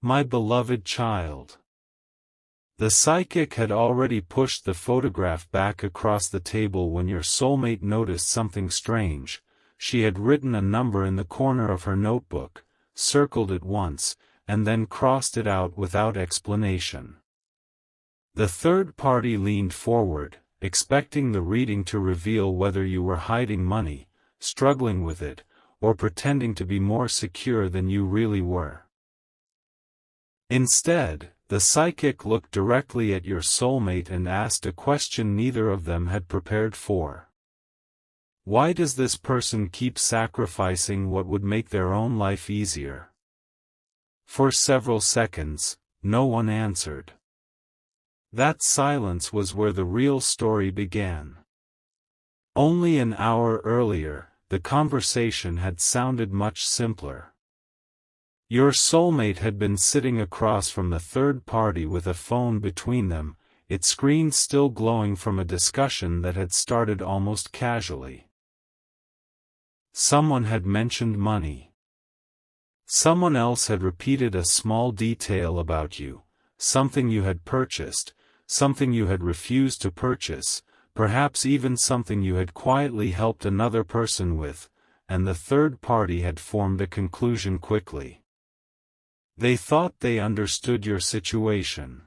My beloved child. The psychic had already pushed the photograph back across the table when your soulmate noticed something strange. She had written a number in the corner of her notebook, circled it once, and then crossed it out without explanation. The third party leaned forward, expecting the reading to reveal whether you were hiding money, struggling with it, or pretending to be more secure than you really were. Instead, the psychic looked directly at your soulmate and asked a question neither of them had prepared for. Why does this person keep sacrificing what would make their own life easier? For several seconds, no one answered. That silence was where the real story began. Only an hour earlier, the conversation had sounded much simpler. Your soulmate had been sitting across from the third party with a phone between them, its screen still glowing from a discussion that had started almost casually. Someone had mentioned money. Someone else had repeated a small detail about you, something you had purchased, something you had refused to purchase, perhaps even something you had quietly helped another person with, and the third party had formed a conclusion quickly. They thought they understood your situation.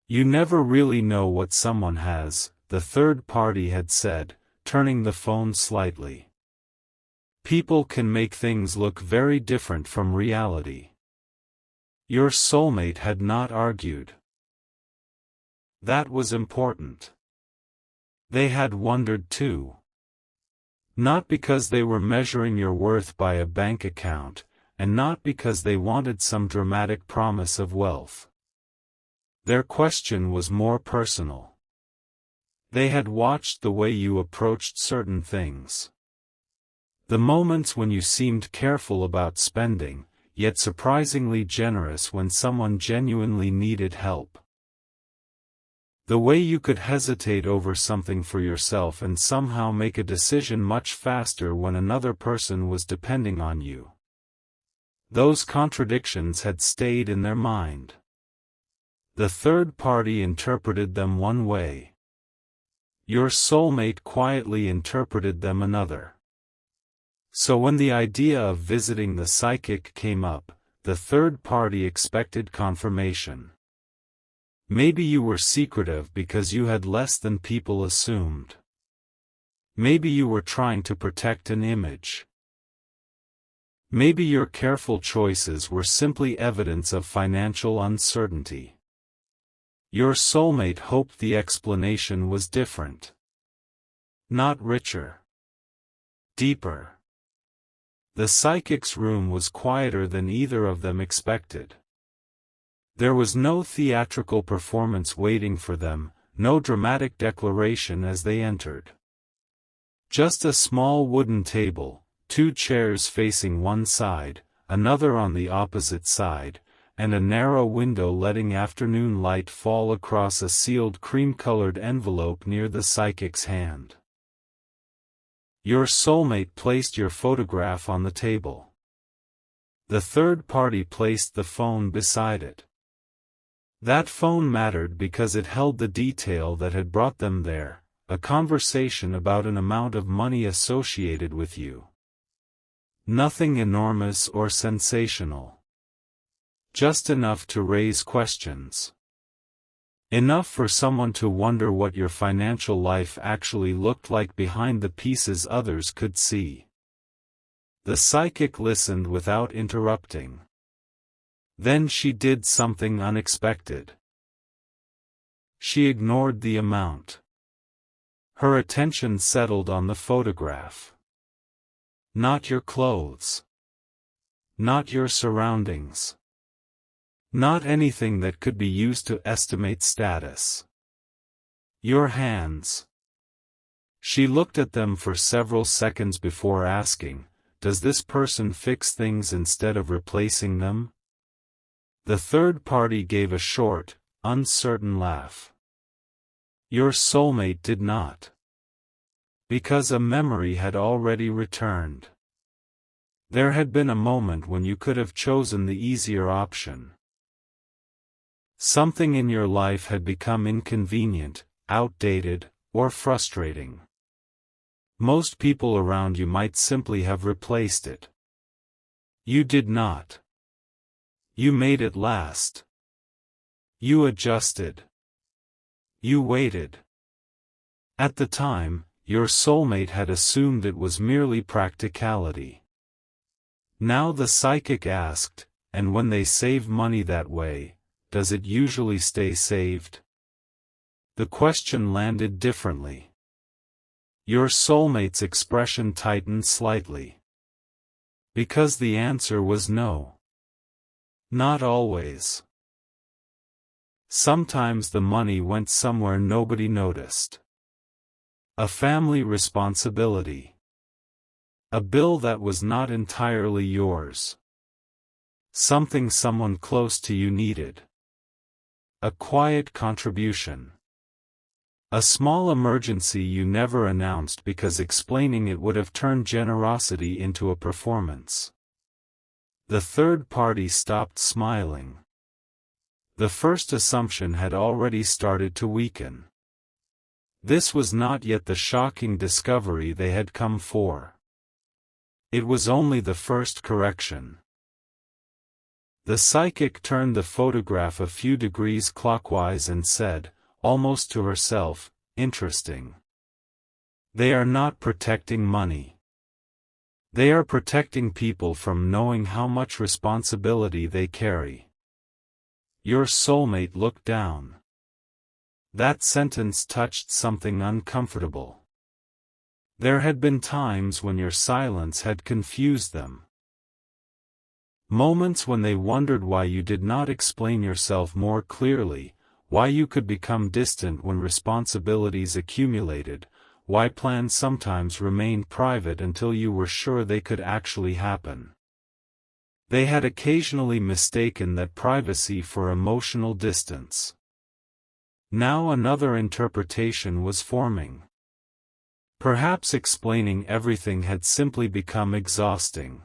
You never really know what someone has, the third party had said, turning the phone slightly. People can make things look very different from reality. Your soulmate had not argued. That was important. They had wondered too. Not because they were measuring your worth by a bank account, and not because they wanted some dramatic promise of wealth. Their question was more personal. They had watched the way you approached certain things. The moments when you seemed careful about spending, yet surprisingly generous when someone genuinely needed help. The way you could hesitate over something for yourself and somehow make a decision much faster when another person was depending on you. Those contradictions had stayed in their mind. The third party interpreted them one way. Your soulmate quietly interpreted them another. So when the idea of visiting the psychic came up, the third party expected confirmation. Maybe you were secretive because you had less than people assumed. Maybe you were trying to protect an image. Maybe your careful choices were simply evidence of financial uncertainty. Your soulmate hoped the explanation was different. Not richer. Deeper. The psychic's room was quieter than either of them expected. There was no theatrical performance waiting for them, no dramatic declaration as they entered. Just a small wooden table, 2 chairs facing one side, another on the opposite side, and a narrow window letting afternoon light fall across a sealed cream-colored envelope near the psychic's hand. Your soulmate placed your photograph on the table. The third party placed the phone beside it. That phone mattered because it held the detail that had brought them there, a conversation about an amount of money associated with you. Nothing enormous or sensational. Just enough to raise questions. Enough for someone to wonder what your financial life actually looked like behind the pieces others could see. The psychic listened without interrupting. Then she did something unexpected. She ignored the amount. Her attention settled on the photograph. Not your clothes. Not your surroundings. Not anything that could be used to estimate status. Your hands. She looked at them for several seconds before asking, "Does this person fix things instead of replacing them?" The third party gave a short, uncertain laugh. Your soulmate did not. Because a memory had already returned. There had been a moment when you could have chosen the easier option. Something in your life had become inconvenient, outdated, or frustrating. Most people around you might simply have replaced it. You did not. You made it last. You adjusted. You waited. At the time, your soulmate had assumed it was merely practicality. Now the psychic asked, and when they save money that way, does it usually stay saved? The question landed differently. Your soulmate's expression tightened slightly. Because the answer was no. Not always. Sometimes the money went somewhere nobody noticed. A family responsibility. A bill that was not entirely yours. Something someone close to you needed. A quiet contribution. A small emergency you never announced because explaining it would have turned generosity into a performance. The third party stopped smiling. The first assumption had already started to weaken. This was not yet the shocking discovery they had come for. It was only the first correction. The psychic turned the photograph a few degrees clockwise and said, almost to herself, interesting. They are not protecting money. They are protecting people from knowing how much responsibility they carry. Your soulmate looked down. That sentence touched something uncomfortable. There had been times when your silence had confused them. Moments when they wondered why you did not explain yourself more clearly, why you could become distant when responsibilities accumulated, why plans sometimes remained private until you were sure they could actually happen. They had occasionally mistaken that privacy for emotional distance. Now another interpretation was forming. Perhaps explaining everything had simply become exhausting.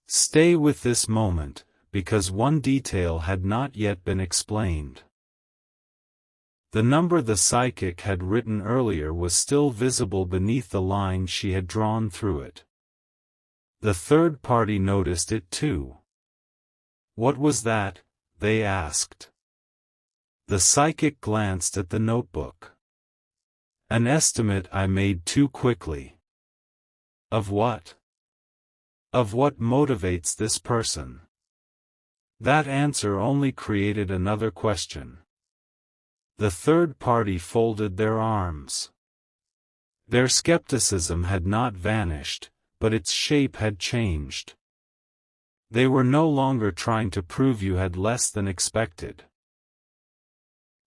Stay with this moment, because one detail had not yet been explained. The number the psychic had written earlier was still visible beneath the line she had drawn through it. The third party noticed it too. What was that? They asked. The psychic glanced at the notebook. An estimate I made too quickly. Of what? Of what motivates this person? That answer only created another question. The third party folded their arms. Their skepticism had not vanished, but its shape had changed. They were no longer trying to prove you had less than expected.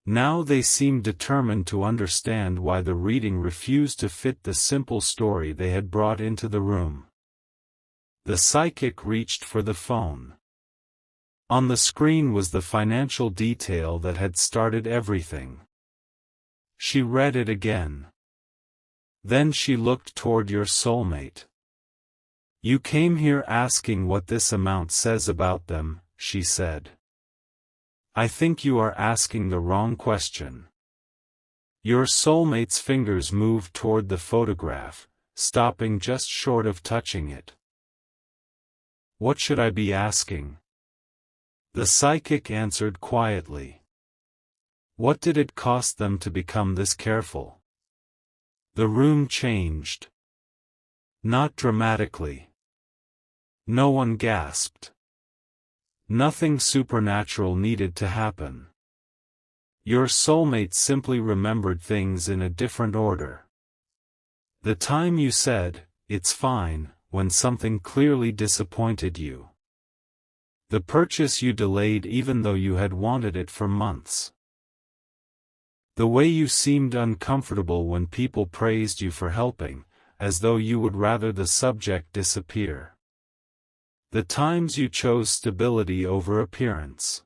Now they seemed determined to understand why the reading refused to fit the simple story they had brought into the room. The psychic reached for the phone. On the screen was the financial detail that had started everything. She read it again. Then she looked toward your soulmate. You came here asking what this amount says about them, she said. I think you are asking the wrong question. Your soulmate's fingers moved toward the photograph, stopping just short of touching it. What should I be asking? The psychic answered quietly. What did it cost them to become this careful? The room changed. Not dramatically. No one gasped. Nothing supernatural needed to happen. Your soulmate simply remembered things in a different order. The time you said, "It's fine," when something clearly disappointed you. The purchase you delayed even though you had wanted it for months. The way you seemed uncomfortable when people praised you for helping, as though you would rather the subject disappear. The times you chose stability over appearance.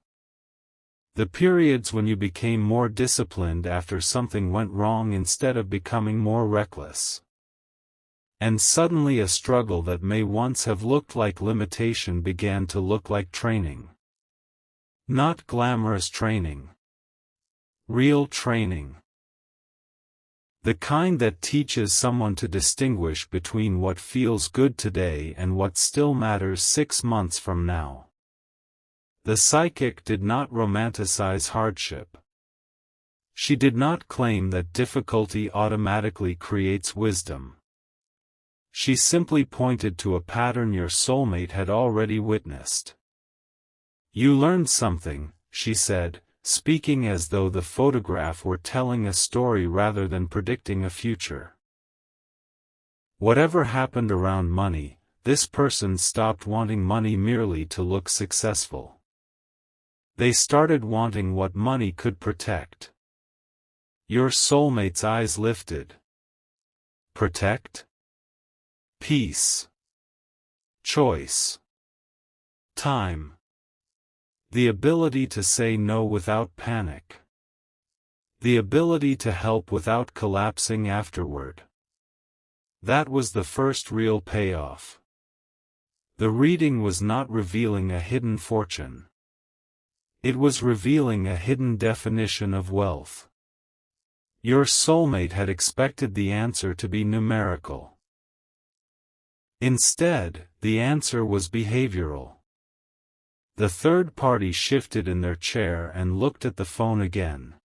The periods when you became more disciplined after something went wrong instead of becoming more reckless. And suddenly a struggle that may once have looked like limitation began to look like training. Not glamorous training. Real training. The kind that teaches someone to distinguish between what feels good today and what still matters 6 months from now. The psychic did not romanticize hardship. She did not claim that difficulty automatically creates wisdom. She simply pointed to a pattern your soulmate had already witnessed. You learned something, she said, speaking as though the photograph were telling a story rather than predicting a future. Whatever happened around money, this person stopped wanting money merely to look successful. They started wanting what money could protect. Your soulmate's eyes lifted. Protect? Peace. Choice. Time. The ability to say no without panic. The ability to help without collapsing afterward. That was the first real payoff. The reading was not revealing a hidden fortune. It was revealing a hidden definition of wealth. Your soulmate had expected the answer to be numerical. Instead, the answer was behavioral. The third party shifted in their chair and looked at the phone again.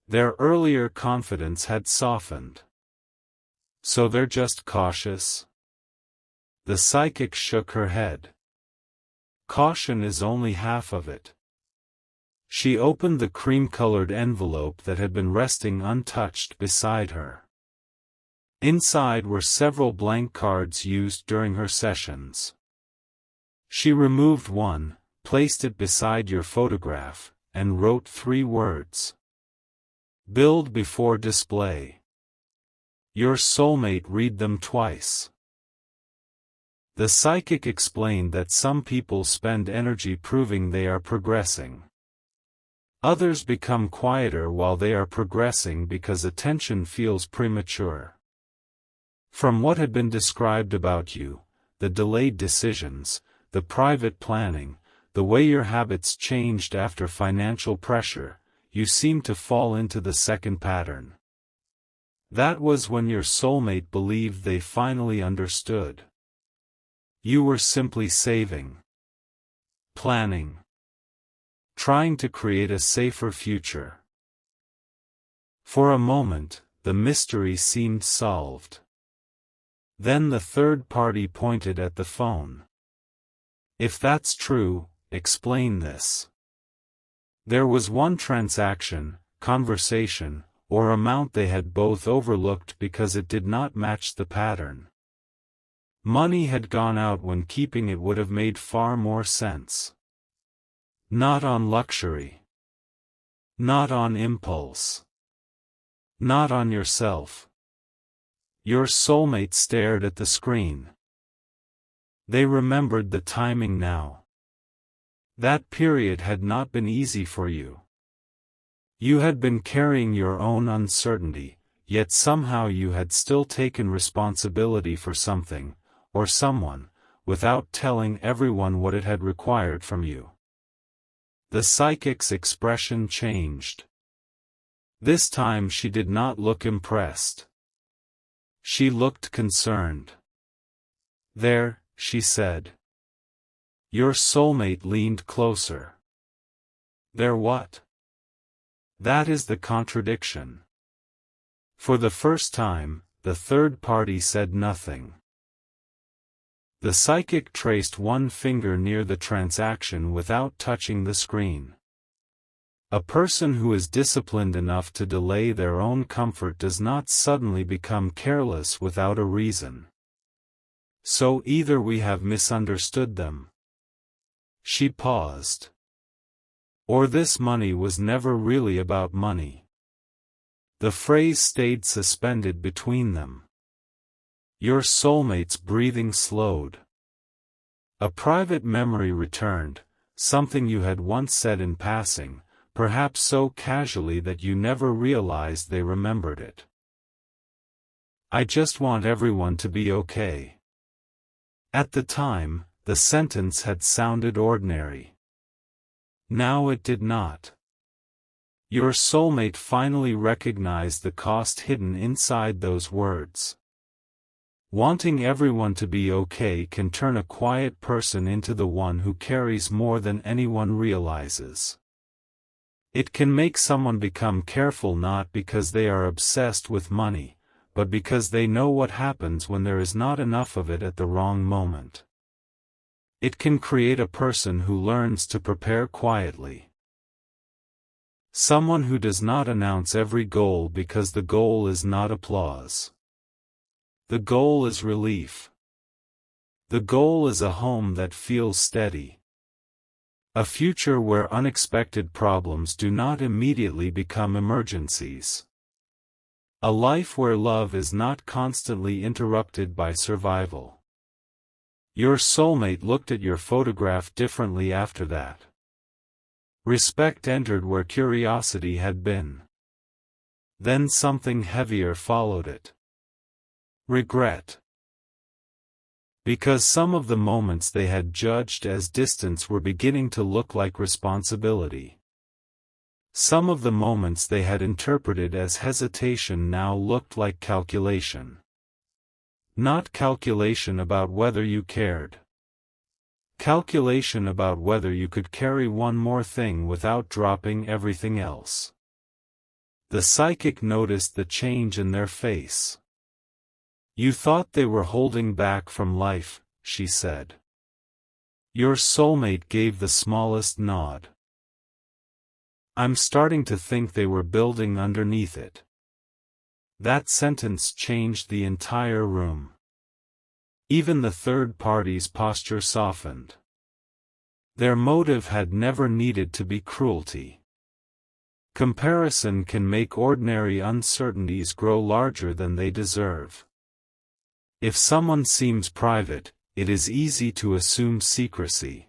Their earlier confidence had softened. So they're just cautious? The psychic shook her head. Caution is only half of it. She opened the cream-colored envelope that had been resting untouched beside her. Inside were several blank cards used during her sessions. She removed one, placed it beside your photograph, and wrote 3 words. Build before display. Your soulmate read them twice. The psychic explained that some people spend energy proving they are progressing. Others become quieter while they are progressing because attention feels premature. From what had been described about you, the delayed decisions, the private planning, the way your habits changed after financial pressure, you seemed to fall into the second pattern. That was when your soulmate believed they finally understood. You were simply saving. Planning. Trying to create a safer future. For a moment, the mystery seemed solved. Then the third party pointed at the phone. If that's true, explain this. There was one transaction, conversation, or amount they had both overlooked because it did not match the pattern. Money had gone out when keeping it would have made far more sense. Not on luxury. Not on impulse. Not on yourself. Your soulmate stared at the screen. They remembered the timing now. That period had not been easy for you. You had been carrying your own uncertainty, yet somehow you had still taken responsibility for something, or someone, without telling everyone what it had required from you. The psychic's expression changed. This time she did not look impressed. She looked concerned. There, she said. Your soulmate leaned closer. There what? That is the contradiction. For the first time, the third party said nothing. The psychic traced one finger near the transaction without touching the screen. A person who is disciplined enough to delay their own comfort does not suddenly become careless without a reason. So either we have misunderstood them. She paused. Or this money was never really about money. The phrase stayed suspended between them. Your soulmate's breathing slowed. A private memory returned, something you had once said in passing, perhaps so casually that you never realized they remembered it. I just want everyone to be okay. At the time, the sentence had sounded ordinary. Now it did not. Your soulmate finally recognized the cost hidden inside those words. Wanting everyone to be okay can turn a quiet person into the one who carries more than anyone realizes. It can make someone become careful not because they are obsessed with money, but because they know what happens when there is not enough of it at the wrong moment. It can create a person who learns to prepare quietly. Someone who does not announce every goal because the goal is not applause. The goal is relief. The goal is a home that feels steady. A future where unexpected problems do not immediately become emergencies. A life where love is not constantly interrupted by survival. Your soulmate looked at your photograph differently after that. Respect entered where curiosity had been. Then something heavier followed it. Regret. Because some of the moments they had judged as distance were beginning to look like responsibility. Some of the moments they had interpreted as hesitation now looked like calculation. Not calculation about whether you cared. Calculation about whether you could carry one more thing without dropping everything else. The psychic noticed the change in their face. You thought they were holding back from life, she said. Your soulmate gave the smallest nod. I'm starting to think they were building underneath it. That sentence changed the entire room. Even the third party's posture softened. Their motive had never needed to be cruelty. Comparison can make ordinary uncertainties grow larger than they deserve. If someone seems private, it is easy to assume secrecy.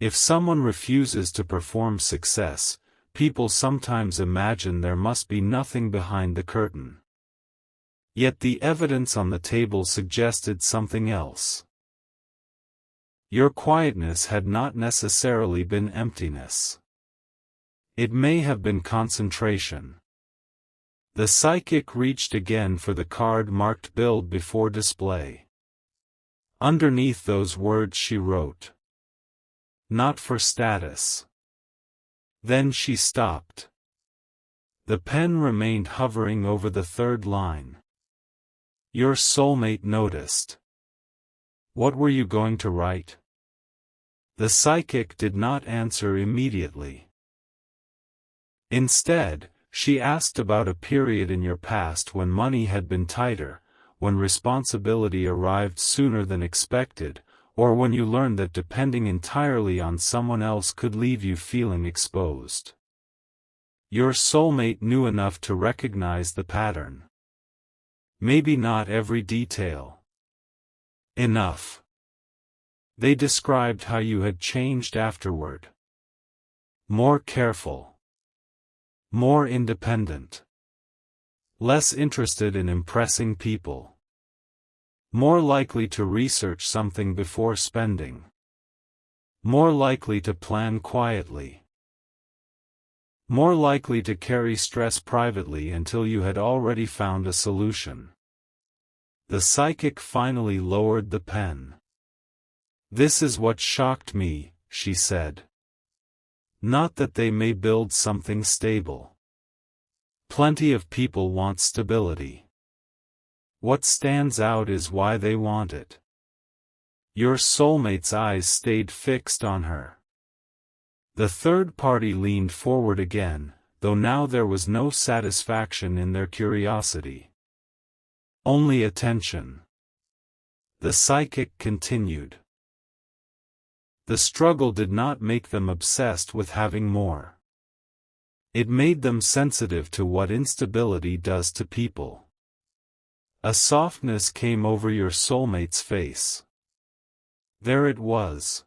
If someone refuses to perform success, people sometimes imagine there must be nothing behind the curtain. Yet the evidence on the table suggested something else. Your quietness had not necessarily been emptiness. It may have been concentration. The psychic reached again for the card marked "Build before display." Underneath those words she wrote, "Not for status." Then she stopped. The pen remained hovering over the third line. Your soulmate noticed. What were you going to write? The psychic did not answer immediately. Instead, she asked about a period in your past when money had been tighter, when responsibility arrived sooner than expected, or when you learned that depending entirely on someone else could leave you feeling exposed. Your soulmate knew enough to recognize the pattern. Maybe not every detail. Enough. They described how you had changed afterward. More careful. More independent. Less interested in impressing people. More likely to research something before spending. More likely to plan quietly. More likely to carry stress privately until you had already found a solution. The psychic finally lowered the pen. This is what shocked me, she said. Not that they may build something stable. Plenty of people want stability. What stands out is why they want it. Your soulmate's eyes stayed fixed on her. The third party leaned forward again, though now there was no satisfaction in their curiosity. Only attention. The psychic continued. The struggle did not make them obsessed with having more. It made them sensitive to what instability does to people. A softness came over your soulmate's face. There it was.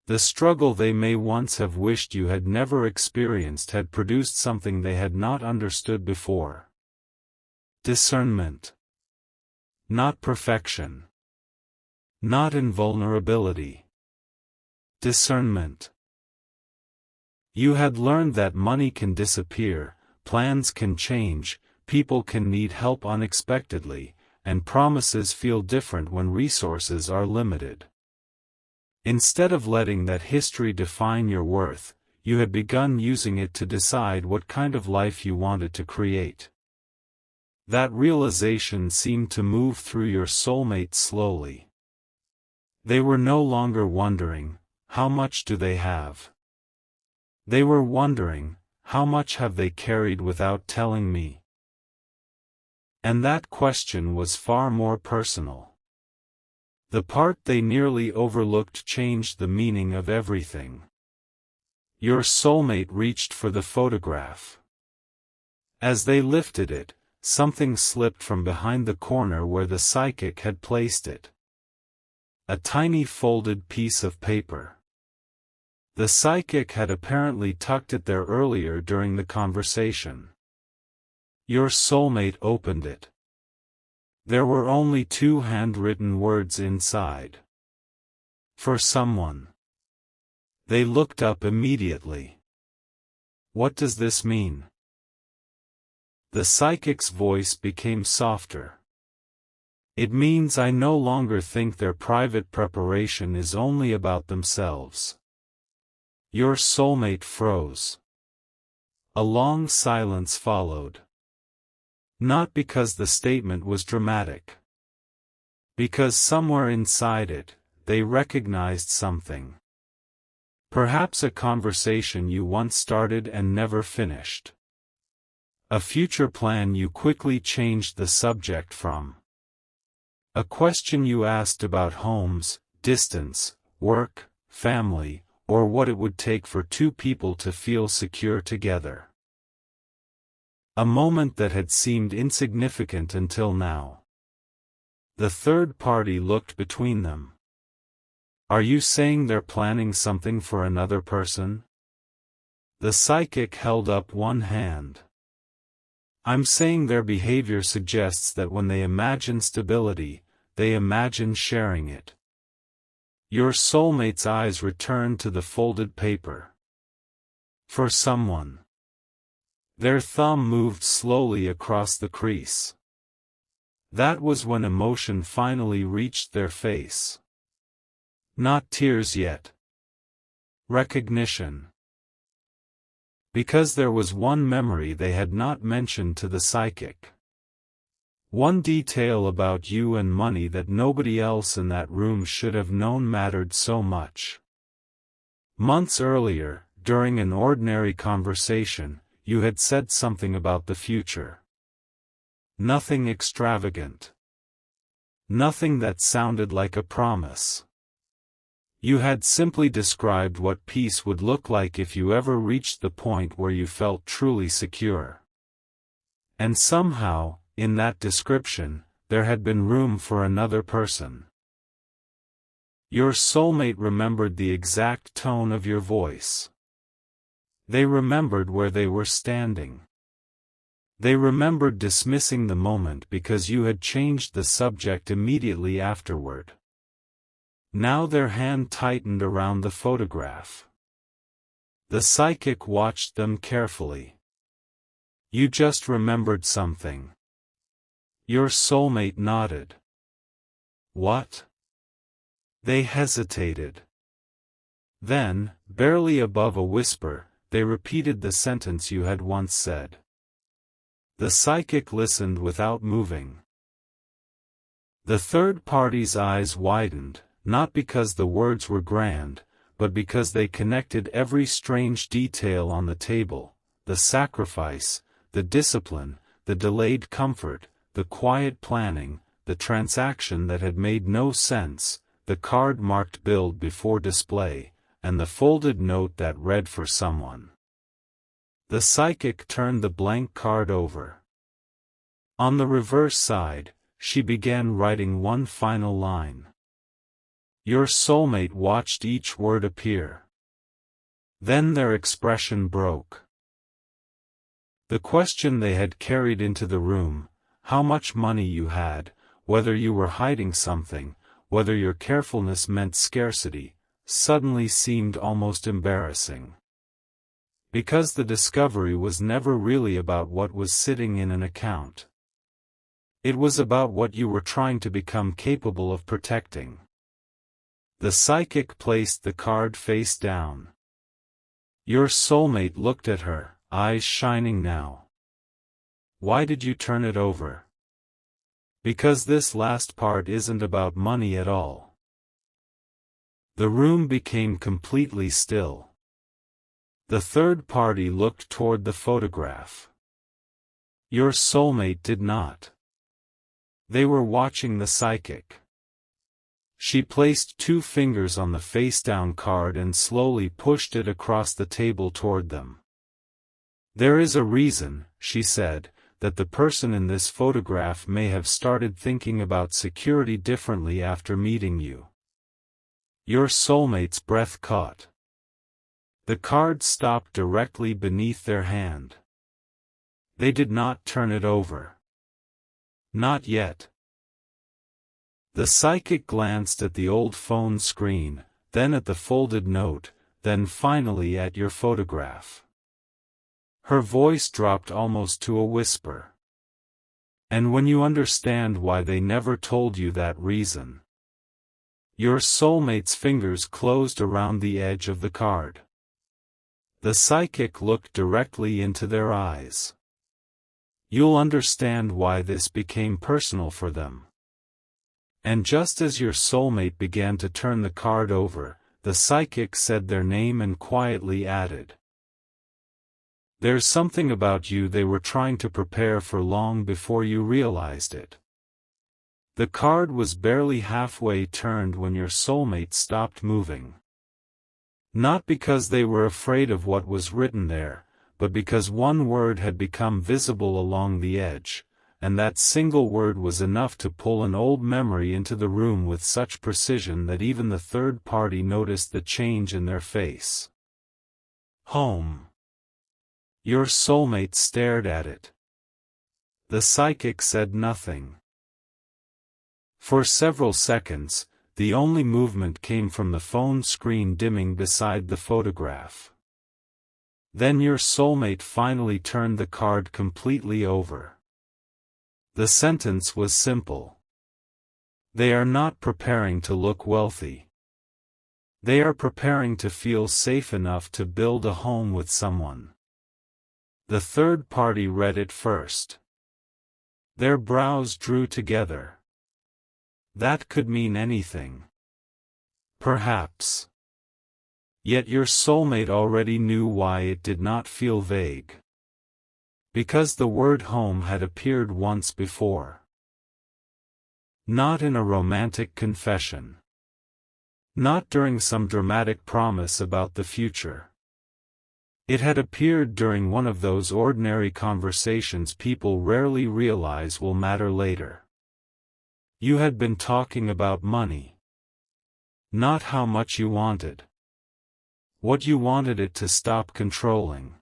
The struggle they may once have wished you had never experienced had produced something they had not understood before. Discernment. Not perfection. Not invulnerability. Discernment. You had learned that money can disappear, plans can change, people can need help unexpectedly, and promises feel different when resources are limited. Instead of letting that history define your worth, you had begun using it to decide what kind of life you wanted to create. That realization seemed to move through your soulmate slowly. They were no longer wondering, how much do they have? They were wondering, how much have they carried without telling me? And that question was far more personal. The part they nearly overlooked changed the meaning of everything. Your soulmate reached for the photograph. As they lifted it, something slipped from behind the corner where the psychic had placed it. A tiny folded piece of paper. The psychic had apparently tucked it there earlier during the conversation. Your soulmate opened it. There were only 2 handwritten words inside. For someone. They looked up immediately. What does this mean? The psychic's voice became softer. It means I no longer think their private preparation is only about themselves. Your soulmate froze. A long silence followed. Not because the statement was dramatic. Because somewhere inside it, they recognized something. Perhaps a conversation you once started and never finished. A future plan you quickly changed the subject from. A question you asked about homes, distance, work, family, or what it would take for 2 people to feel secure together. A moment that had seemed insignificant until now. The third party looked between them. Are you saying they're planning something for another person? The psychic held up one hand. I'm saying their behavior suggests that when they imagine stability, they imagine sharing it. Your soulmate's eyes returned to the folded paper. For someone. Their thumb moved slowly across the crease. That was when emotion finally reached their face. Not tears yet. Recognition. Because there was one memory they had not mentioned to the psychic. One detail about you and money that nobody else in that room should have known mattered so much. Months earlier, during an ordinary conversation, you had said something about the future. Nothing extravagant. Nothing that sounded like a promise. You had simply described what peace would look like if you ever reached the point where you felt truly secure. And somehow, in that description, there had been room for another person. Your soulmate remembered the exact tone of your voice. They remembered where they were standing. They remembered dismissing the moment because you had changed the subject immediately afterward. Now their hand tightened around the photograph. The psychic watched them carefully. You just remembered something. Your soulmate nodded. What? They hesitated. Then, barely above a whisper, they repeated the sentence you had once said. The psychic listened without moving. The third party's eyes widened, not because the words were grand, but because they connected every strange detail on the table, the sacrifice, the discipline, the delayed comfort, the quiet planning, the transaction that had made no sense, the card marked billed before display, and the folded note that read for someone. The psychic turned the blank card over. On the reverse side, she began writing one final line. Your soulmate watched each word appear. Then their expression broke. The question they had carried into the room, how much money you had, whether you were hiding something, whether your carefulness meant scarcity, suddenly seemed almost embarrassing. Because the discovery was never really about what was sitting in an account. It was about what you were trying to become capable of protecting. The psychic placed the card face down. Your soulmate looked at her, eyes shining now. Why did you turn it over? Because this last part isn't about money at all. The room became completely still. The third party looked toward the photograph. Your soulmate did not. They were watching the psychic. She placed 2 fingers on the face-down card and slowly pushed it across the table toward them. There is a reason, she said, that the person in this photograph may have started thinking about security differently after meeting you. Your soulmate's breath caught. The card stopped directly beneath their hand. They did not turn it over. Not yet. The psychic glanced at the old phone screen, then at the folded note, then finally at your photograph. Her voice dropped almost to a whisper. And when you understand why they never told you that reason. Your soulmate's fingers closed around the edge of the card. The psychic looked directly into their eyes. You'll understand why this became personal for them. And just as your soulmate began to turn the card over, the psychic said their name and quietly added, "There's something about you they were trying to prepare for long before you realized it." The card was barely halfway turned when your soulmate stopped moving. Not because they were afraid of what was written there, but because one word had become visible along the edge, and that single word was enough to pull an old memory into the room with such precision that even the third party noticed the change in their face. Home. Your soulmate stared at it. The psychic said nothing. For several seconds, the only movement came from the phone screen dimming beside the photograph. Then your soulmate finally turned the card completely over. The sentence was simple. They are not preparing to look wealthy. They are preparing to feel safe enough to build a home with someone. The third party read it first. Their brows drew together. That could mean anything. Perhaps. Yet your soulmate already knew why it did not feel vague. Because the word home had appeared once before. Not in a romantic confession. Not during some dramatic promise about the future. It had appeared during one of those ordinary conversations people rarely realize will matter later. You had been talking about money. Not how much you wanted. What you wanted it to stop controlling.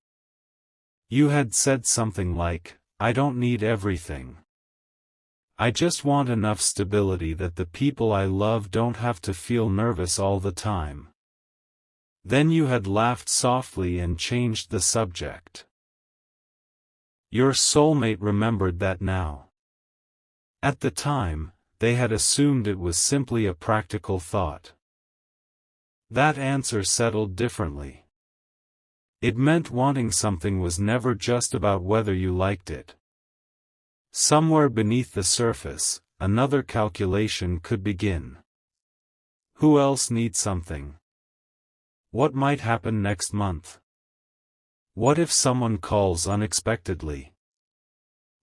You had said something like, "I don't need everything. I just want enough stability that the people I love don't have to feel nervous all the time." Then you had laughed softly and changed the subject. Your soulmate remembered that now. At the time, they had assumed it was simply a practical thought. That answer settled differently. It meant wanting something was never just about whether you liked it. Somewhere beneath the surface, another calculation could begin. Who else needs something? What might happen next month? What if someone calls unexpectedly?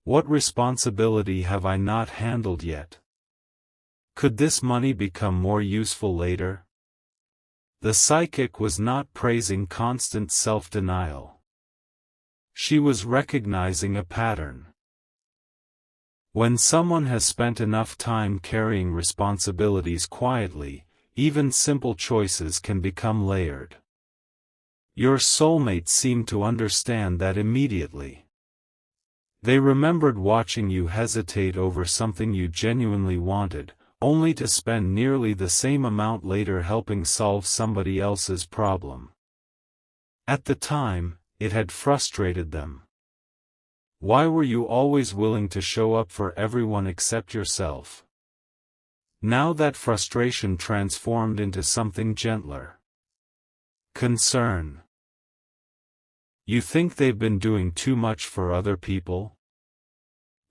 What responsibility have I not handled yet? Could this money become more useful later? The psychic was not praising constant self-denial. She was recognizing a pattern. When someone has spent enough time carrying responsibilities quietly, even simple choices can become layered. Your soulmate seemed to understand that immediately. They remembered watching you hesitate over something you genuinely wanted, only to spend nearly the same amount later helping solve somebody else's problem. At the time, it had frustrated them. Why were you always willing to show up for everyone except yourself? Now that frustration transformed into something gentler. Concern. You think they've been doing too much for other people?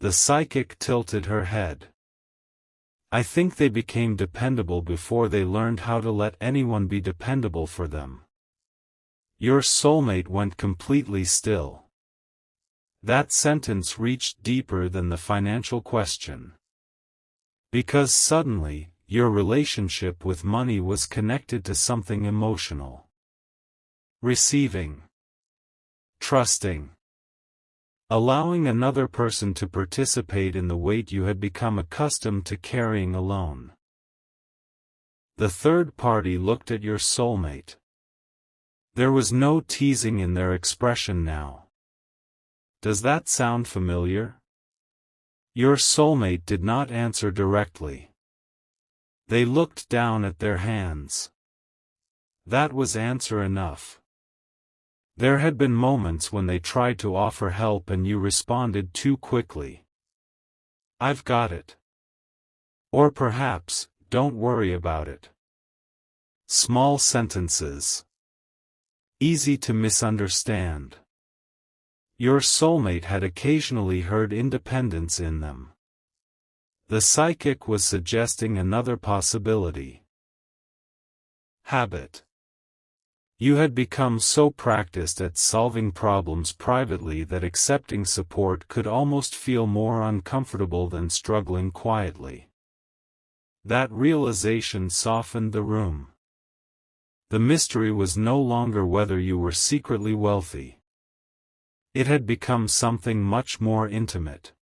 The psychic tilted her head. I think they became dependable before they learned how to let anyone be dependable for them. Your soulmate went completely still. That sentence reached deeper than the financial question. Because suddenly, your relationship with money was connected to something emotional. Receiving. Trusting. Allowing another person to participate in the weight you had become accustomed to carrying alone. The third party looked at your soulmate. There was no teasing in their expression now. Does that sound familiar? Your soulmate did not answer directly. They looked down at their hands. That was answer enough. There had been moments when they tried to offer help and you responded too quickly. I've got it. Or perhaps, don't worry about it. Small sentences. Easy to misunderstand. Your soulmate had occasionally heard independence in them. The psychic was suggesting another possibility. Habit. You had become so practiced at solving problems privately that accepting support could almost feel more uncomfortable than struggling quietly. That realization softened the room. The mystery was no longer whether you were secretly wealthy. It had become something much more intimate.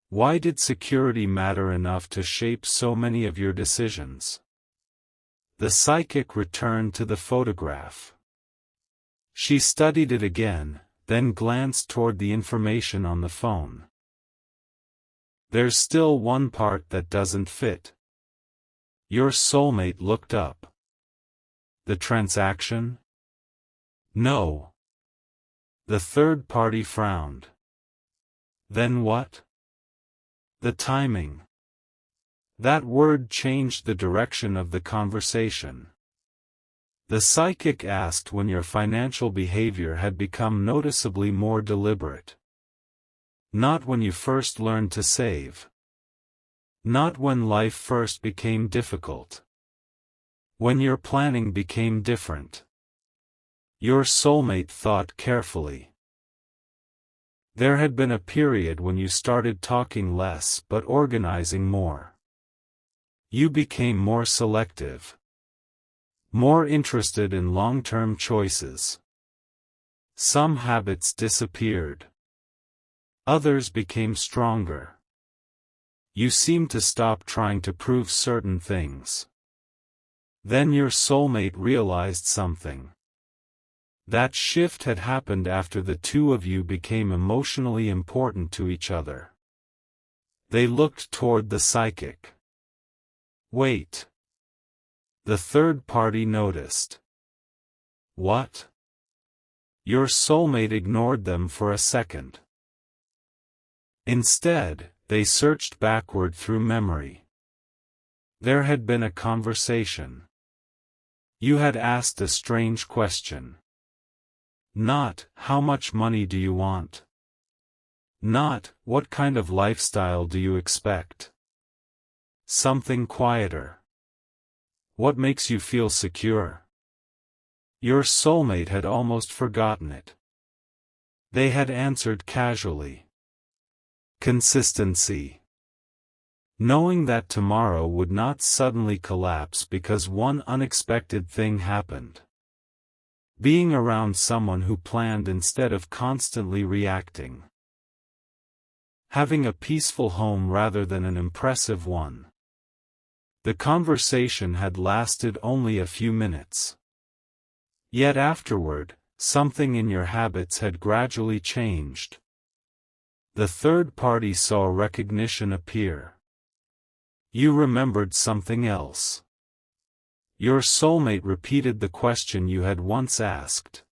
Why did security matter enough to shape so many of your decisions? The psychic returned to the photograph. She studied it again, then glanced toward the information on the phone. There's still one part that doesn't fit. Your soulmate looked up. The transaction? No. The third party frowned. Then what? The timing. That word changed the direction of the conversation. The psychic asked when your financial behavior had become noticeably more deliberate. Not when you first learned to save. Not when life first became difficult. When your planning became different. Your soulmate thought carefully. There had been a period when you started talking less but organizing more. You became more selective. More interested in long-term choices. Some habits disappeared. Others became stronger. You seemed to stop trying to prove certain things. Then your soulmate realized something. That shift had happened after the two of you became emotionally important to each other. They looked toward the psychic. Wait. The third party noticed. What? Your soulmate ignored them for a second. Instead, they searched backward through memory. There had been a conversation. You had asked a strange question. Not, how much money do you want? Not, what kind of lifestyle do you expect? Something quieter. What makes you feel secure? Your soulmate had almost forgotten it. They had answered casually. Consistency. Knowing that tomorrow would not suddenly collapse because one unexpected thing happened. Being around someone who planned instead of constantly reacting. Having a peaceful home rather than an impressive one. The conversation had lasted only a few minutes. Yet afterward, something in your habits had gradually changed. The third party saw recognition appear. You remembered something else. Your soulmate repeated the question you had once asked.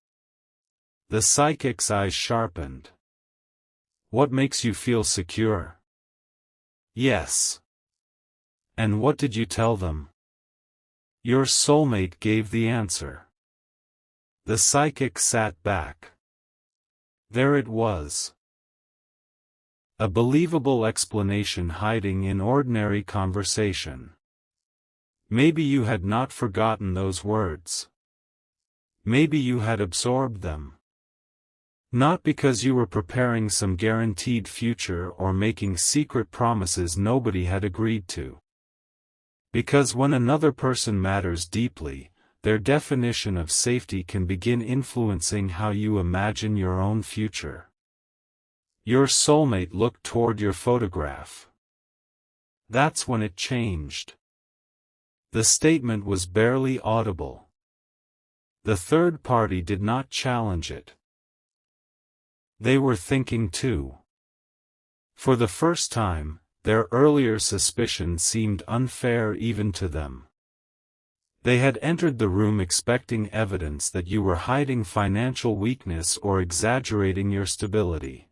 The psychic's eyes sharpened. What makes you feel secure? Yes. And what did you tell them? Your soulmate gave the answer. The psychic sat back. There it was. A believable explanation hiding in ordinary conversation. Maybe you had not forgotten those words. Maybe you had absorbed them. Not because you were preparing some guaranteed future or making secret promises nobody had agreed to. Because when another person matters deeply, their definition of safety can begin influencing how you imagine your own future. Your soulmate looked toward your photograph. That's when it changed. The statement was barely audible. The third party did not challenge it. They were thinking too. For the first time, their earlier suspicion seemed unfair even to them. They had entered the room expecting evidence that you were hiding financial weakness or exaggerating your stability.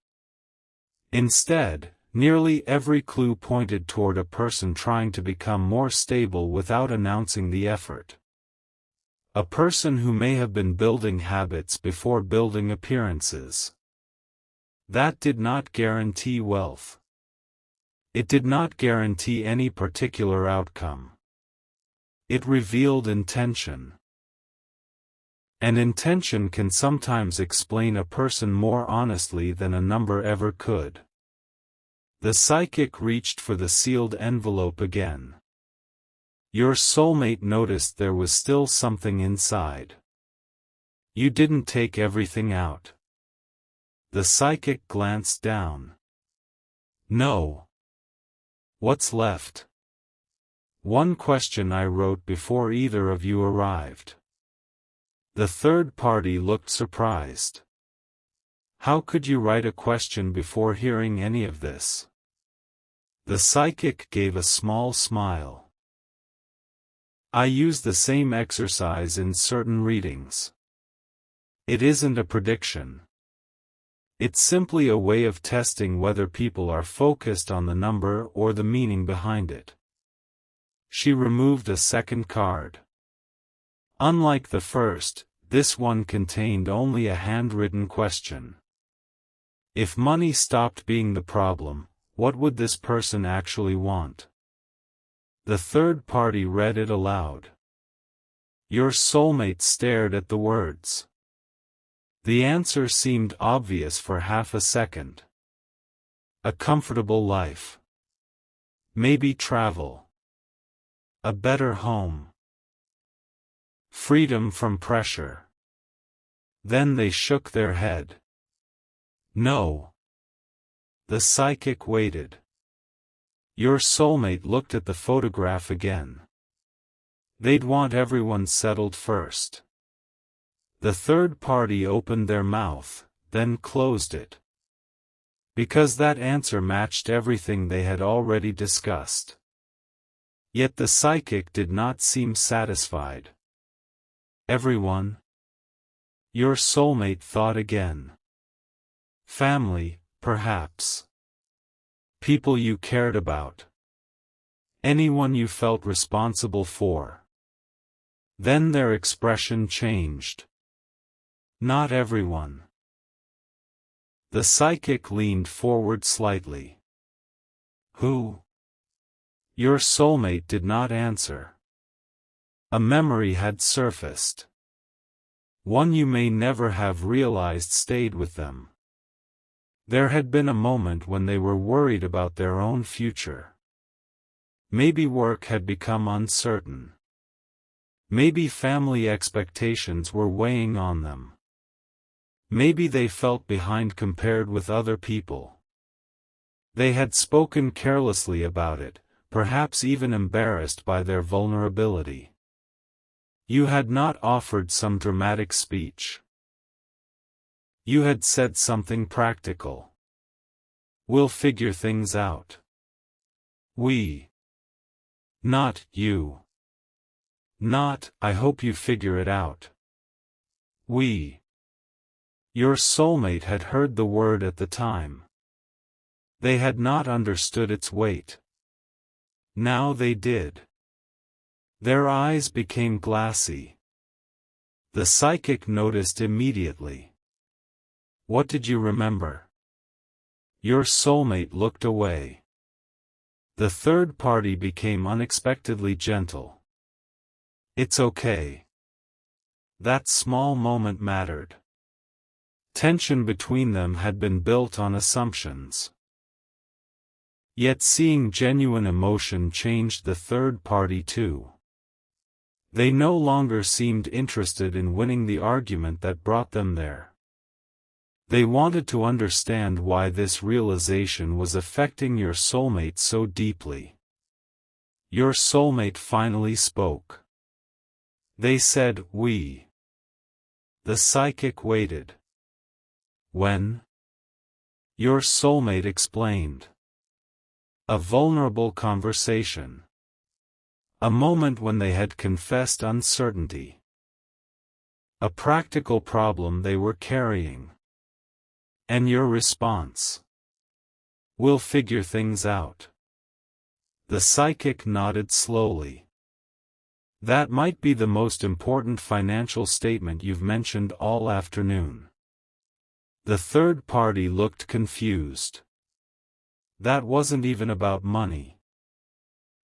Instead, nearly every clue pointed toward a person trying to become more stable without announcing the effort. A person who may have been building habits before building appearances. That did not guarantee wealth. It did not guarantee any particular outcome. It revealed intention. And intention can sometimes explain a person more honestly than a number ever could. The psychic reached for the sealed envelope again. Your soulmate noticed there was still something inside. You didn't take everything out. The psychic glanced down. No. What's left? One question I wrote before either of you arrived. The third party looked surprised. How could you write a question before hearing any of this? The psychic gave a small smile. I use the same exercise in certain readings. It isn't a prediction. It's simply a way of testing whether people are focused on the number or the meaning behind it. She removed a second card. Unlike the first, this one contained only a handwritten question. If money stopped being the problem, what would this person actually want? The third party read it aloud. Your soulmate stared at the words. The answer seemed obvious for half a second. A comfortable life. Maybe travel. A better home. Freedom from pressure. Then they shook their head. No. The psychic waited. Your soulmate looked at the photograph again. They'd want everyone settled first. The third party opened their mouth, then closed it. Because that answer matched everything they had already discussed. Yet the psychic did not seem satisfied. Everyone? Your soulmate thought again. Family, perhaps. People you cared about. Anyone you felt responsible for. Then their expression changed. Not everyone. The psychic leaned forward slightly. Who? Your soulmate did not answer. A memory had surfaced. One you may never have realized stayed with them. There had been a moment when they were worried about their own future. Maybe work had become uncertain. Maybe family expectations were weighing on them. Maybe they felt behind compared with other people. They had spoken carelessly about it, perhaps even embarrassed by their vulnerability. You had not offered some dramatic speech. You had said something practical. We'll figure things out. We. Not you. Not, I hope you figure it out. We. Your soulmate had heard the word at the time. They had not understood its weight. Now they did. Their eyes became glassy. The psychic noticed immediately. What did you remember? Your soulmate looked away. The third party became unexpectedly gentle. It's okay. That small moment mattered. Tension between them had been built on assumptions. Yet seeing genuine emotion changed the third party too. They no longer seemed interested in winning the argument that brought them there. They wanted to understand why this realization was affecting your soulmate so deeply. Your soulmate finally spoke. They said, we. The psychic waited. When? Your soulmate explained. A vulnerable conversation. A moment when they had confessed uncertainty. A practical problem they were carrying. And your response? We'll figure things out. The psychic nodded slowly. That might be the most important financial statement you've mentioned all afternoon. The third party looked confused. That wasn't even about money.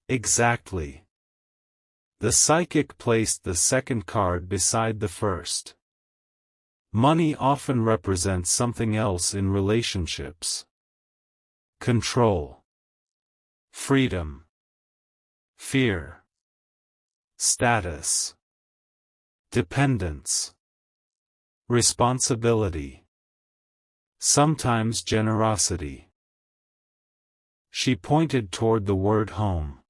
Exactly. The psychic placed the second card beside the first. Money often represents something else in relationships. Control. Freedom. Fear. Status. Dependence. Responsibility. Sometimes generosity. She pointed toward the word home.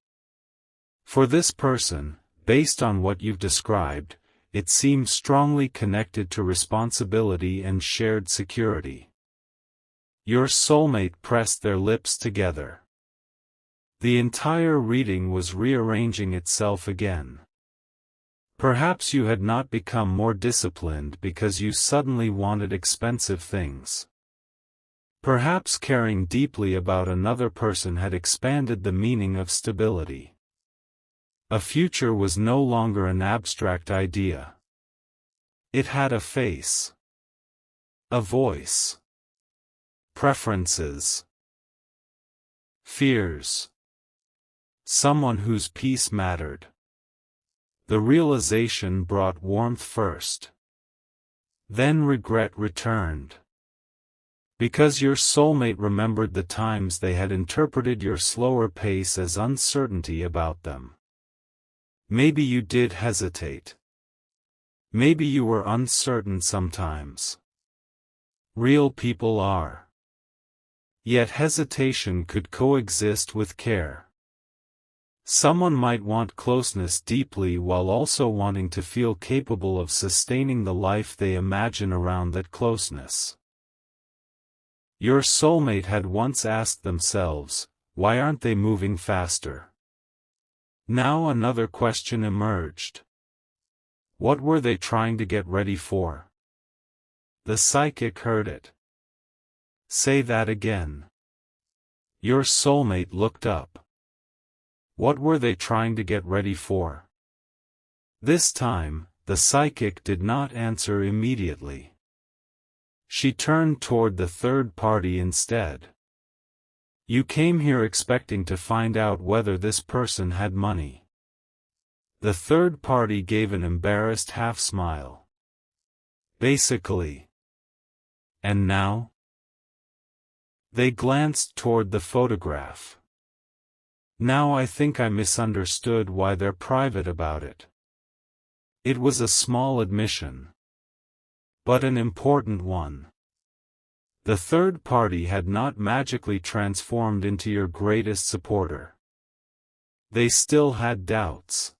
For this person, based on what you've described, it seems strongly connected to responsibility and shared security. Your soulmate pressed their lips together. The entire reading was rearranging itself again. Perhaps you had not become more disciplined because you suddenly wanted expensive things. Perhaps caring deeply about another person had expanded the meaning of stability. A future was no longer an abstract idea. It had a face. A voice. Preferences. Fears. Someone whose peace mattered. The realization brought warmth first. Then regret returned. Because your soulmate remembered the times they had interpreted your slower pace as uncertainty about them. Maybe you did hesitate. Maybe you were uncertain sometimes. Real people are. Yet hesitation could coexist with care. Someone might want closeness deeply while also wanting to feel capable of sustaining the life they imagine around that closeness. Your soulmate had once asked themselves, why aren't they moving faster? Now another question emerged. What were they trying to get ready for? The psychic heard it. Say that again. Your soulmate looked up. What were they trying to get ready for? This time, the psychic did not answer immediately. She turned toward the third party instead. You came here expecting to find out whether this person had money. The third party gave an embarrassed half-smile. Basically. And now? They glanced toward the photograph. Now I think I misunderstood why they're private about it. It was a small admission. But an important one. The third party had not magically transformed into your greatest supporter. They still had doubts.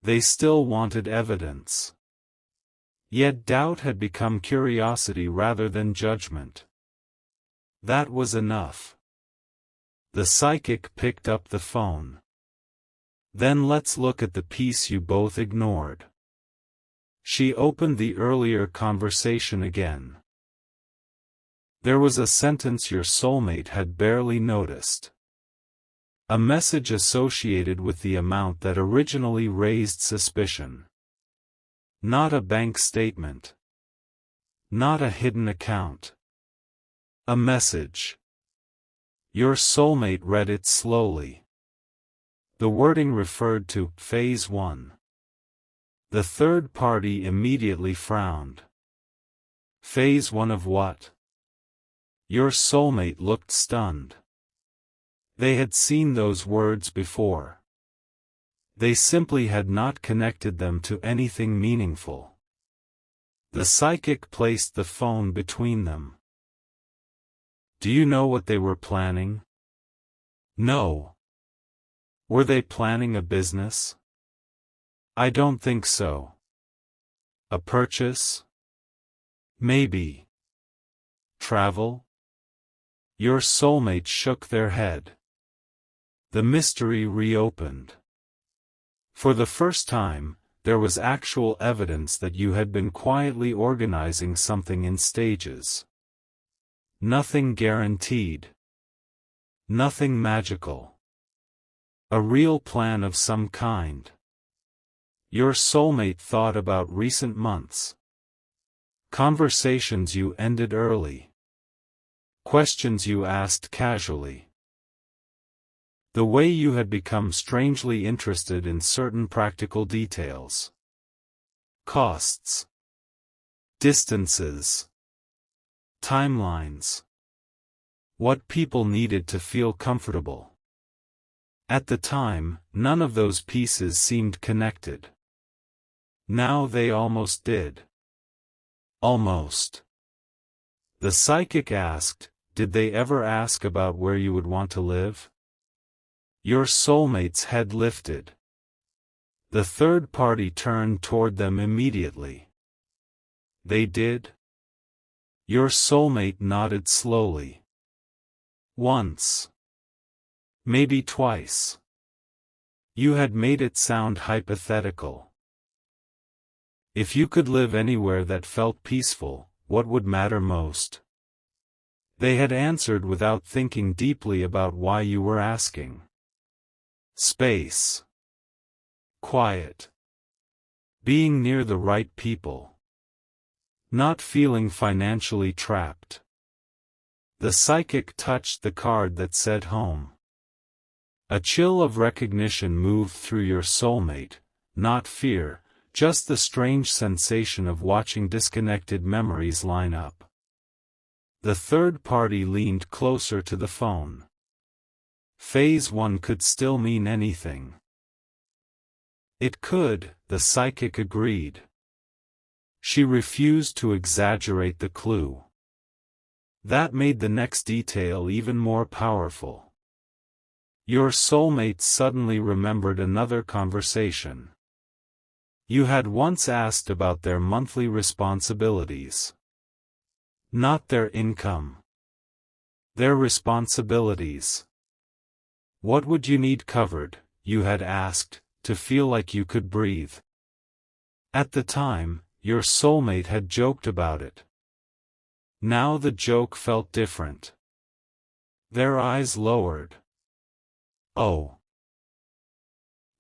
They still wanted evidence. Yet doubt had become curiosity rather than judgment. That was enough. The psychic picked up the phone. Then let's look at the piece you both ignored. She opened the earlier conversation again. There was a sentence your soulmate had barely noticed. A message associated with the amount that originally raised suspicion. Not a bank statement. Not a hidden account. A message. Your soulmate read it slowly. The wording referred to Phase 1. The third party immediately frowned. Phase 1 of what? Your soulmate looked stunned. They had seen those words before. They simply had not connected them to anything meaningful. The psychic placed the phone between them. Do you know what they were planning? No. Were they planning a business? I don't think so. A purchase? Maybe. Travel? Your soulmate shook their head. The mystery reopened. For the first time, there was actual evidence that you had been quietly organizing something in stages. Nothing guaranteed. Nothing magical. A real plan of some kind. Your soulmate thought about recent months. Conversations you ended early. Questions you asked casually. The way you had become strangely interested in certain practical details. Costs. Distances. Timelines. What people needed to feel comfortable. At the time, none of those pieces seemed connected. Now they almost did. Almost. The psychic asked, did they ever ask about where you would want to live? Your soulmate's head lifted. The third party turned toward them immediately. They did? Your soulmate nodded slowly. Once. Maybe twice. You had made it sound hypothetical. If you could live anywhere that felt peaceful, what would matter most? They had answered without thinking deeply about why you were asking. Space. Quiet. Being near the right people. Not feeling financially trapped. The psychic touched the card that said home. A chill of recognition moved through your soulmate, not fear, just the strange sensation of watching disconnected memories line up. The third party leaned closer to the phone. Phase 1 could still mean anything. It could, the psychic agreed. She refused to exaggerate the clue. That made the next detail even more powerful. Your soulmate suddenly remembered another conversation. You had once asked about their monthly responsibilities. Not their income. Their responsibilities. What would you need covered, you had asked, to feel like you could breathe? At the time, your soulmate had joked about it. Now the joke felt different. Their eyes lowered. Oh.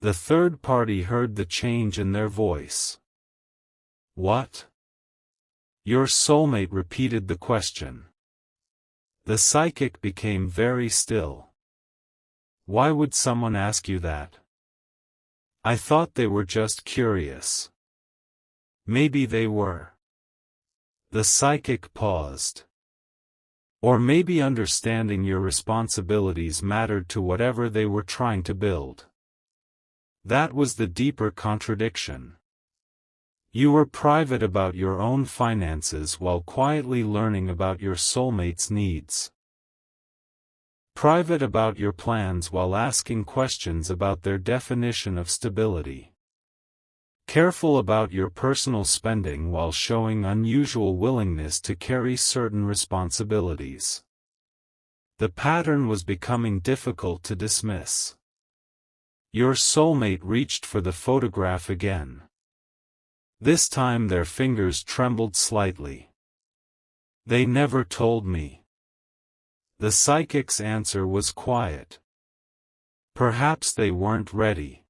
The third party heard the change in their voice. What? Your soulmate repeated the question. The psychic became very still. Why would someone ask you that? I thought they were just curious. Maybe they were. The psychic paused. Or maybe understanding your responsibilities mattered to whatever they were trying to build. That was the deeper contradiction. You were private about your own finances while quietly learning about your soulmate's needs. Private about your plans while asking questions about their definition of stability. Careful about your personal spending while showing unusual willingness to carry certain responsibilities. The pattern was becoming difficult to dismiss. Your soulmate reached for the photograph again. This time their fingers trembled slightly. They never told me. The psychic's answer was quiet. Perhaps they weren't ready.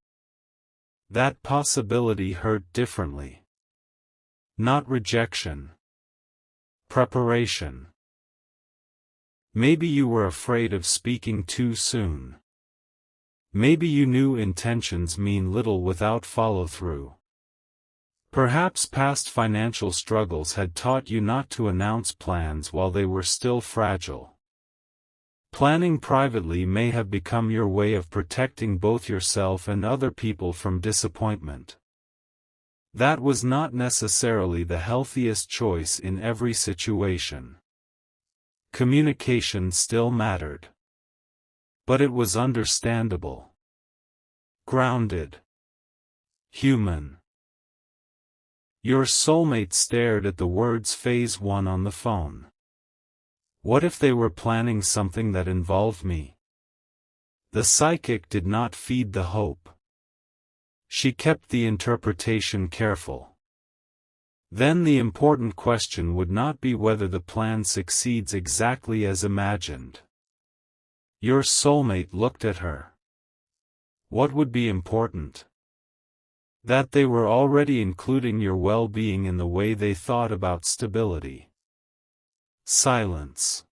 That possibility hurt differently. Not rejection. Preparation. Maybe you were afraid of speaking too soon. Maybe you knew intentions mean little without follow-through. Perhaps past financial struggles had taught you not to announce plans while they were still fragile. Planning privately may have become your way of protecting both yourself and other people from disappointment. That was not necessarily the healthiest choice in every situation. Communication still mattered. But it was understandable. Grounded. Human. Your soulmate stared at the words Phase 1 on the phone. What if they were planning something that involved me? The psychic did not feed the hope. She kept the interpretation careful. Then the important question would not be whether the plan succeeds exactly as imagined. Your soulmate looked at her. What would be important? That they were already including your well-being in the way they thought about stability. Silence.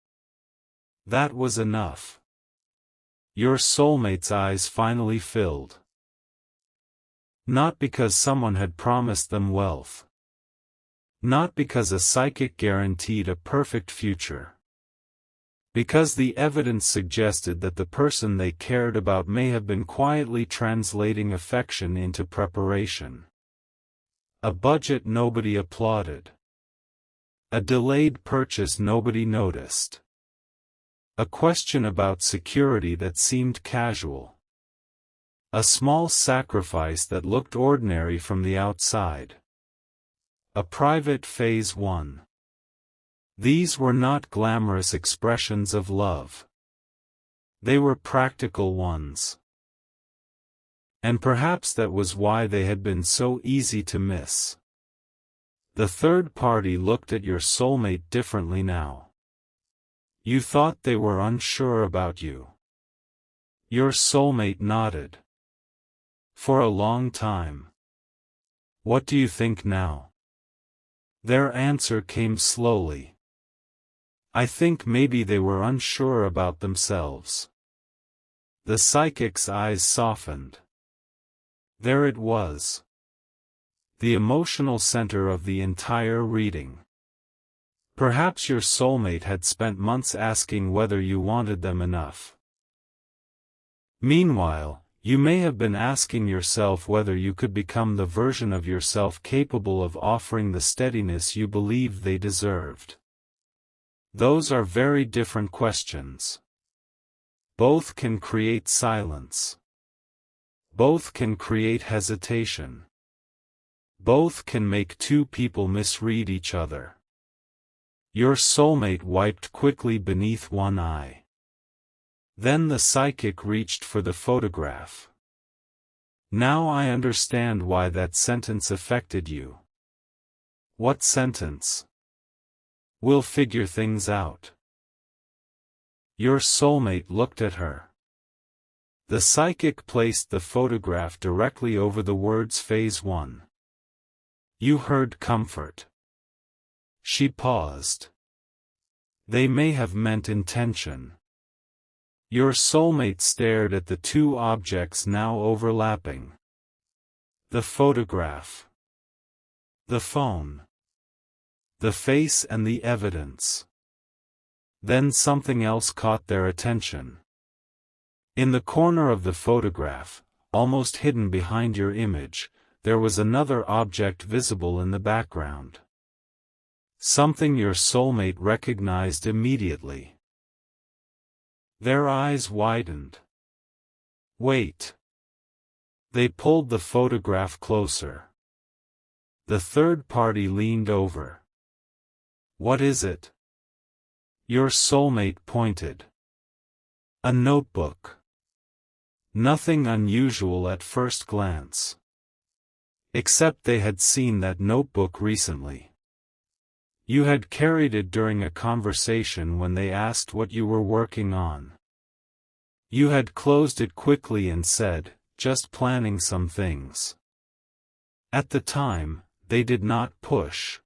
That was enough. Your soulmate's eyes finally filled. Not because someone had promised them wealth. Not because a psychic guaranteed a perfect future. Because the evidence suggested that the person they cared about may have been quietly translating affection into preparation. A budget nobody applauded. A delayed purchase nobody noticed. A question about security that seemed casual. A small sacrifice that looked ordinary from the outside. A private Phase 1. These were not glamorous expressions of love. They were practical ones. And perhaps that was why they had been so easy to miss. The third party looked at your soulmate differently now. You thought they were unsure about you. Your soulmate nodded. For a long time. What do you think now? Their answer came slowly. I think maybe they were unsure about themselves. The psychic's eyes softened. There it was. The emotional center of the entire reading. Perhaps your soulmate had spent months asking whether you wanted them enough. Meanwhile, you may have been asking yourself whether you could become the version of yourself capable of offering the steadiness you believed they deserved. Those are very different questions. Both can create silence. Both can create hesitation. Both can make two people misread each other. Your soulmate wiped quickly beneath one eye. Then the psychic reached for the photograph. Now I understand why that sentence affected you. What sentence? We'll figure things out. Your soulmate looked at her. The psychic placed the photograph directly over the words Phase 1. You heard comfort. She paused. They may have meant intention. Your soulmate stared at the two objects now overlapping. The photograph. The phone. The face and the evidence. Then something else caught their attention. In the corner of the photograph, almost hidden behind your image, there was another object visible in the background. Something your soulmate recognized immediately. Their eyes widened. Wait. They pulled the photograph closer. The third party leaned over. What is it? Your soulmate pointed. A notebook. Nothing unusual at first glance. Except they had seen that notebook recently. You had carried it during a conversation when they asked what you were working on. You had closed it quickly and said, "Just planning some things." At the time, they did not push.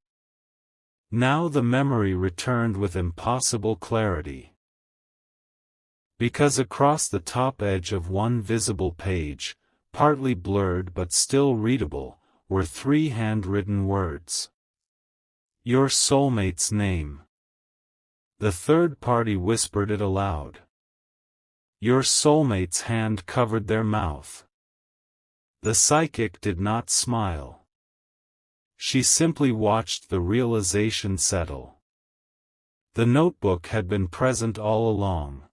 Now the memory returned with impossible clarity. Because across the top edge of one visible page, partly blurred but still readable, were 3 handwritten words. Your soulmate's name. The third party whispered it aloud. Your soulmate's hand covered their mouth. The psychic did not smile. She simply watched the realization settle. The notebook had been present all along.